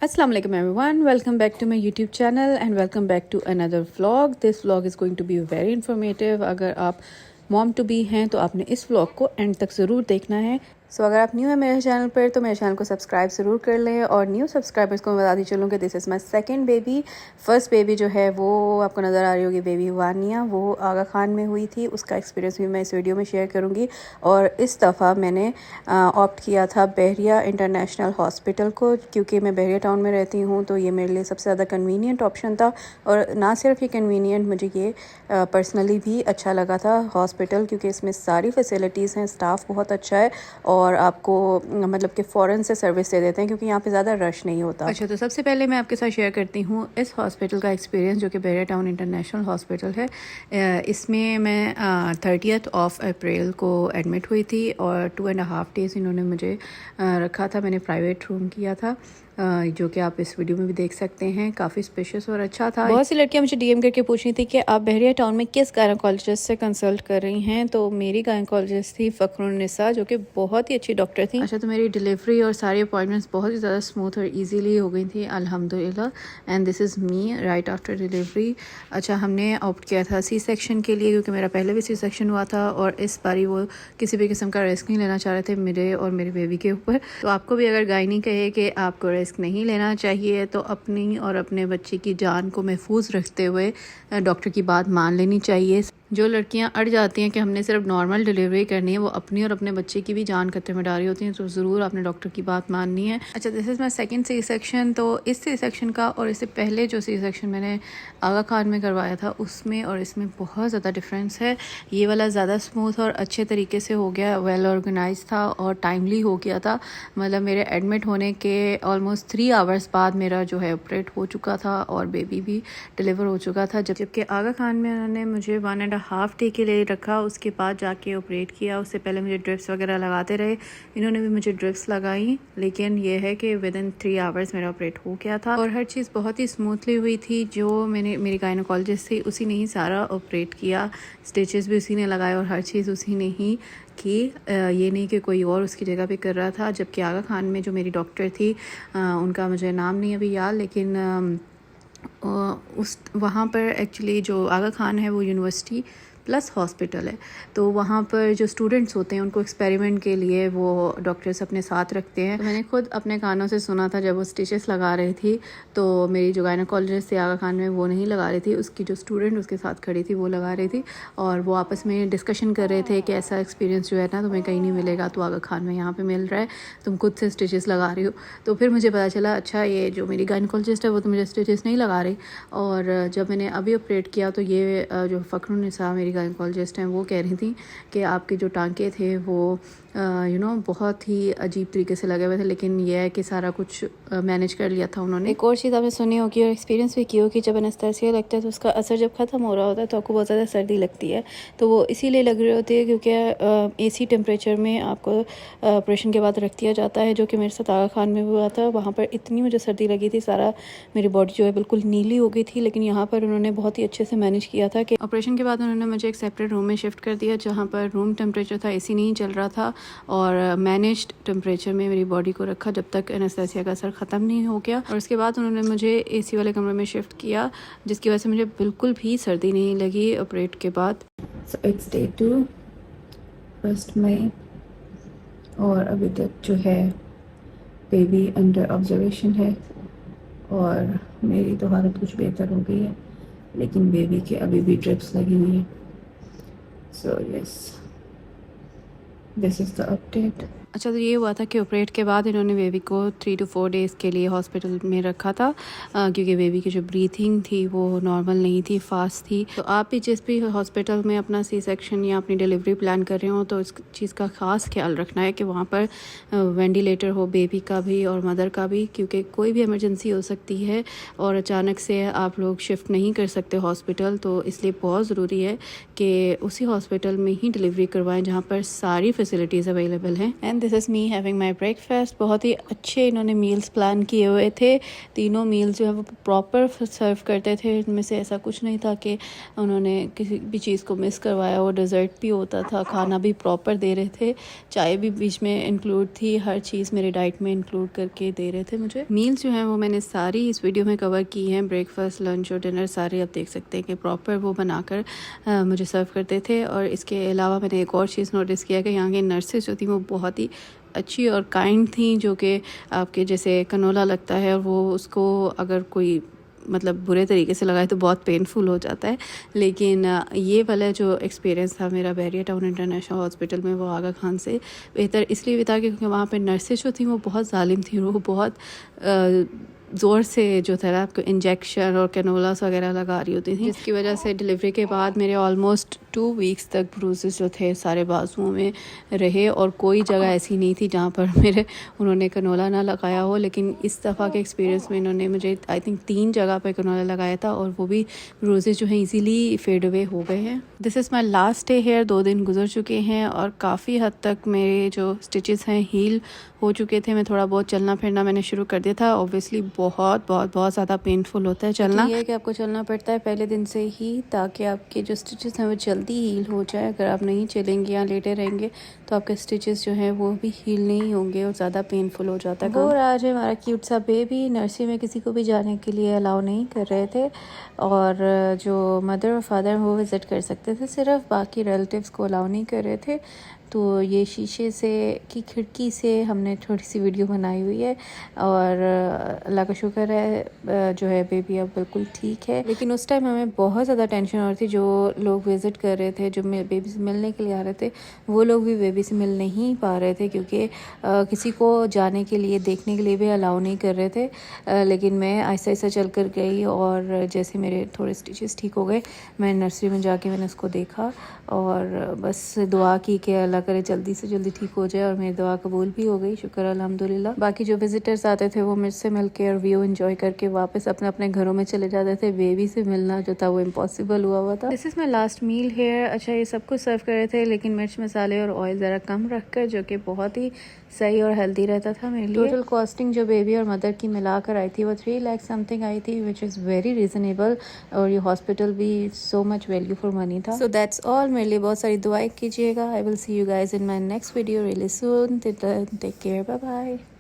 Assalamu alaikum everyone, welcome back to my YouTube channel and welcome back to another vlog. This vlog is going to be very informative. अगर आप mom to be हैं तो आपने इस vlog को and तक ज़रूर देखना है। अगर आप न्यू है मेरे चैनल पर तो मेरे चैनल को सब्सक्राइब ज़रूर कर लें। और न्यू सब्सक्राइबर्स को मैं बताती चलूँ कि this is my second baby. First baby जो है वो आपको नज़र आ रही होगी, बेबी वानिया, वो आगा खान में हुई थी। उसका एक्सपीरियंस भी मैं इस वीडियो में शेयर करूँगी। और इस दफ़ा मैंने ऑप्ट किया था बहरिया इंटरनेशनल हॉस्पिटल को, क्योंकि मैं बहरिया टाउन में रहती हूँ तो ये मेरे लिए सबसे ज़्यादा कन्वीनियंट ऑप्शन था। और ना सिर्फ ये कन्वीनियंट, मुझे ये पर्सनली भी अच्छा लगा था हॉस्पिटल, क्योंकि इसमें सारी फैसिलिटीज़ हैं, स्टाफ बहुत अच्छा है और आपको मतलब कि फ़ौरन से सर्विस दे देते हैं, क्योंकि यहाँ पे ज़्यादा रश नहीं होता। अच्छा, तो सबसे पहले मैं आपके साथ शेयर करती हूँ इस हॉस्पिटल का एक्सपीरियंस, जो कि बहरिया टाउन इंटरनेशनल हॉस्पिटल है। इसमें मैं 30 अप्रैल को एडमिट हुई थी और 2.5 डेज़ इन्होंने मुझे रखा था। मैंने प्राइवेट रूम किया था, जो कि आप इस वीडियो में भी देख सकते हैं। काफ़ी स्पेशियस और अच्छा था। बहुत सी लड़कियां मुझे डीएम करके पूछ रही थी कि आप बहरिया टाउन में किस गायनोकोलॉजिस्ट से कंसल्ट कर रही हैं। तो मेरी गायनोकोलॉजिस्ट थी फ़खरुन्निसा, जो कि बहुत ही अच्छी डॉक्टर थी। अच्छा, तो मेरी डिलीवरी और सारी अपॉइंटमेंट्स बहुत ही ज़्यादा स्मूथ और ईजीली हो गई थी, अल्हम्दुलिल्लाह। And this is me right after delivery. अच्छा, हमने ऑप्ट किया था सी सेक्शन के लिए, क्योंकि मेरा पहले भी सी सेक्शन हुआ था और इस बारी वो किसी भी किस्म का रिस्क नहीं लेना चाह रहे थे मेरे और मेरे बेबी के ऊपर। तो आपको भी अगर गायनी कहे कि आपको रिस्क नहीं लेना चाहिए तो अपनी और अपने बच्चे की जान को महफूज रखते हुए डॉक्टर की बात मान लेनी चाहिए। जो लड़कियां अड़ जाती हैं कि हमने सिर्फ नॉर्मल डिलीवरी करनी है, वो अपनी और अपने बच्चे की भी जान खतरे में डाली होती हैं, तो ज़रूर आपने डॉक्टर की बात माननी है। अच्छा, this is my second C section. तो इस सी सेक्शन का और इससे पहले जो सी सेक्शन मैंने आगा खान में करवाया था उसमें और इसमें बहुत ज़्यादा डिफरेंस है। ये वाला ज़्यादा स्मूथ और अच्छे तरीके से हो गया, वेल ऑर्गेनाइज था और टाइमली हो गया था। मतलब मेरे एडमिट होने के ऑलमोस्ट 3 आवर्स बाद मेरा जो है ऑपरेट हो चुका था और बेबी भी डिलीवर हो चुका था। जबकि आगा खान में उन्होंने मुझे 1.5 डे के लिए रखा, उसके बाद जाके ऑपरेट किया। उससे पहले मुझे ड्रिप्स वगैरह लगाते रहे, इन्होंने भी मुझे ड्रिप्स लगाई, लेकिन ये है कि विदिन 3 आवर्स मेरा ऑपरेट हो गया था और हर चीज़ बहुत ही स्मूथली हुई थी। जो मेरी गायनोकोलॉजिस्ट थी उसी ने ही सारा ऑपरेट किया, स्टिचेस भी उसी ने लगाए और हर चीज़ उसी ने ही कि ये नहीं कि कोई और उसकी जगह पे कर रहा था। जबकि आगा खान में जो मेरी डॉक्टर थी, उनका मुझे नाम नहीं अभी याद, लेकिन वहाँ पर एक्चुअली जो आगा खान है वो यूनिवर्सिटी प्लस हॉस्पिटल है, तो वहाँ पर जो स्टूडेंट्स होते हैं उनको एक्सपेरिमेंट के लिए वो डॉक्टर्स अपने साथ रखते हैं। तो मैंने खुद अपने कानों से सुना था जब वो स्टिचेस लगा रही थी, तो मेरी जो गायनोकोलॉजिस्ट थी आगा खान में वो नहीं लगा रही थी, उसकी जो स्टूडेंट उसके साथ खड़ी थी वो लगा रही थी। और वो आपस में डिस्कशन कर रहे थे कि ऐसा एक्सपीरियंस जो है ना तुम्हें कहीं नहीं मिलेगा, तो आगा खान में यहाँ पर मिल रहा है, तुम खुद से स्टिचेस लगा रही हो। तो फिर मुझे पता चला अच्छा ये जो मेरी गायनोकोलॉजिस्ट है वो तो मुझे स्टिचेस नहीं लगा रही। और जब मैंने अभी ऑपरेट किया तो ये जो फ़खरुन्निसा मेरी गायनोकोलॉजिस्ट हैं वो कह रही थी कि आपके जो टांके थे वो बहुत ही अजीब तरीके से लगे हुए थे, लेकिन यह है कि सारा कुछ मैनेज कर लिया था उन्होंने। एक और चीज़ आपने सुनी होगी और एक्सपीरियंस भी की होगी, जब एनेस्थीसिया लगता है तो उसका असर जब ख़त्म हो रहा होता है तो आपको बहुत ज़्यादा सर्दी लगती है। तो वो इसीलिए लग रही होती है क्योंकि AC टेम्परेचर में आपको ऑपरेशन के बाद रख दिया जाता है, जो कि मेरे साथ आगा खान में हुआ था। वहाँ पर इतनी मुझे सर्दी लगी थी, सारा मेरी बॉडी जो है बिल्कुल नीली हो गई थी, लेकिन यहाँ पर उन्होंने बहुत ही अच्छे से मैनेज किया था कि ऑपरेशन के बाद उन्होंने मुझे एक सेपरेट रूम में शिफ्ट कर दिया, जहाँ पर रूम टेम्परेचर था, AC नहीं चल रहा था, और मैनेज्ड टेम्परेचर में मेरी बॉडी को रखा जब तक एनेस्थीसिया का असर ख़त्म नहीं हो गया। और उसके बाद उन्होंने मुझे AC वाले कमरे में शिफ्ट किया, जिसकी वजह से मुझे बिल्कुल भी सर्दी नहीं लगी ऑपरेट के बाद। सो इट्स डे 2, 1 मई, और अभी तक जो है बेबी अंडर ऑब्जर्वेशन है और मेरी तो हालत कुछ बेहतर हो गई है, लेकिन बेबी के अभी भी ड्रिप्स लगी हुई हैं। So yes, this is the update. अच्छा, तो ये हुआ था कि ऑपरेट के बाद इन्होंने बेबी को 3 to 4 डेज़ के लिए हॉस्पिटल में रखा था, क्योंकि बेबी की जो ब्रीथिंग थी वो नॉर्मल नहीं थी, फास्ट थी। तो आप भी जिस भी हॉस्पिटल में अपना सी सेक्शन या अपनी डिलीवरी प्लान कर रहे हो तो इस चीज़ का ख़ास ख्याल रखना है कि वहाँ पर वेंटिलेटर हो बेबी का भी और मदर का भी, क्योंकि कोई भी इमरजेंसी हो सकती है और अचानक से आप लोग शिफ्ट नहीं कर सकते हॉस्पिटल। तो इसलिए बहुत ज़रूरी है कि उसी हॉस्पिटल में ही डिलीवरी करवाएं जहाँ पर सारी फैसिलिटीज़ अवेलेबल हैं। And this is me having my breakfast. बहुत ही अच्छे इन्होंने मील्स प्लान किए हुए थे। तीनों मील्स जो है वो प्रॉपर सर्व करते थे। इनमें से ऐसा कुछ नहीं था कि उन्होंने किसी भी चीज़ को मिस करवाया। वो डेज़र्ट भी होता था, खाना भी प्रॉपर दे रहे थे, चाय भी बीच में इंक्लूड थी, हर चीज़ मेरी डाइट में इंक्लूड करके दे रहे थे मुझे। मील्स जो हैं वो मैंने सारी इस वीडियो में कवर की हैं। ब्रेकफास्ट, लंच और डिनर सारे आप देख सकते हैं कि प्रॉपर वो बनाकर मुझे सर्व करते थे। और इसके अलावा मैंने एक और चीज़ नोटिस किया कि यहाँ की नर्सेज जो थी वो बहुत ही अच्छी और काइंड थी, जो कि आपके जैसे कनोला लगता है और वो उसको अगर कोई मतलब बुरे तरीके से लगाए तो बहुत पेनफुल हो जाता है। लेकिन ये वाला जो एक्सपीरियंस था मेरा बैरिया टाउन इंटरनेशनल हॉस्पिटल में, वो आगा खान से बेहतर इसलिए भी था क्योंकि वहाँ पे नर्सेज जो थी वो बहुत जालिम थी। वो बहुत ज़ोर से जो था आपको इंजेक्शन और कैनोलास वगैरह लगा रही होती थी, जिसकी वजह से डिलीवरी के बाद मेरे ऑलमोस्ट 2 वीक्स तक ब्रूसेस जो थे सारे बाजुओं में रहे और कोई जगह ऐसी नहीं थी जहाँ पर मेरे उन्होंने कैनोला ना लगाया हो। लेकिन इस दफ़ा के एक्सपीरियंस में इन्होंने मुझे आई थिंक 3 जगह पर कैनोला लगाया था और वो भी ब्रूसेस जो हैं ईजीली फेड अवे हो गए हैं। This is my last day here. 2 दिन गुजर चुके हैं और काफ़ी हद तक मेरे जो स्टिचेस हैं हील हो चुके थे। मैं थोड़ा बहुत चलना फिरना मैंने शुरू कर दिया था। ऑब्वियसली बहुत ज़्यादा पेनफुल होता है चलना। ये है कि आपको चलना पड़ता है पहले दिन से ही, ताकि आपके जो स्टिचेस हैं वो जल्दी हील हो जाए। अगर आप नहीं चलेंगे या लेटे रहेंगे तो आपके स्टिचेस जो हैं वो भी हील नहीं होंगे और ज़्यादा पेनफुल हो जाता है। और आज हमारा क्यूट सा बेबी नर्सरी में किसी को भी जाने के लिए अलाउ नहीं कर रहे थे और जो मदर और फादर वो विज़िट कर सकते थे सिर्फ, बाकी रिलेटिव्स को अलाउ नहीं कर रहे थे। तो ये शीशे से की खिड़की से हमने थोड़ी सी वीडियो बनाई हुई है और अल्लाह का शुक्र है जो है बेबी अब बिल्कुल ठीक है। लेकिन उस टाइम हमें बहुत ज़्यादा टेंशन हो रही थी। जो लोग विज़िट कर रहे थे, जो बेबी से मिलने के लिए आ रहे थे, वो लोग भी बेबी से मिल नहीं पा रहे थे क्योंकि किसी को जाने के लिए देखने के लिए भी अलाउ नहीं कर रहे थे। लेकिन मैं आहिस्ता आहिस्ता चल कर गई और जैसे मेरे थोड़े स्टिचेस ठीक हो गए, मैं नर्सरी में जाके मैंने उसको देखा और बस दुआ की कि अल्लाह करे जल्दी से जल्दी ठीक हो जाए और मेरी दुआ कबूल भी हो गई, शुक्र अल्हम्दुलिल्लाह। बाकी जो विजिटर्स आते थे वो मुझसे मिलके और व्यू एंजॉय करके वापस अपने अपने घरों में चले जाते थे। बेबी से मिलना जो था वो इम्पॉसिबल हुआ था। This is my last meal here. अच्छा, ये सब कुछ सर्व कर रहे थे लेकिन मिर्च मसाले और ऑयल ज़रा कम रख कर, जो कि बहुत ही सही और हेल्दी रहता था मेरे लिए। टोटल कॉस्टिंग जो बेबी और मदर की मिलाकर आई थी वो 3 लाख समथिंग आई थी, विच इज़ वेरी रीज़नेबल। और ये हॉस्पिटल भी so much value for money था। So that's all. मेरे लिए बहुत सारी दुआएं कीजिएगा। I will see you guys in my next video really soon. Till then, take care. Bye bye.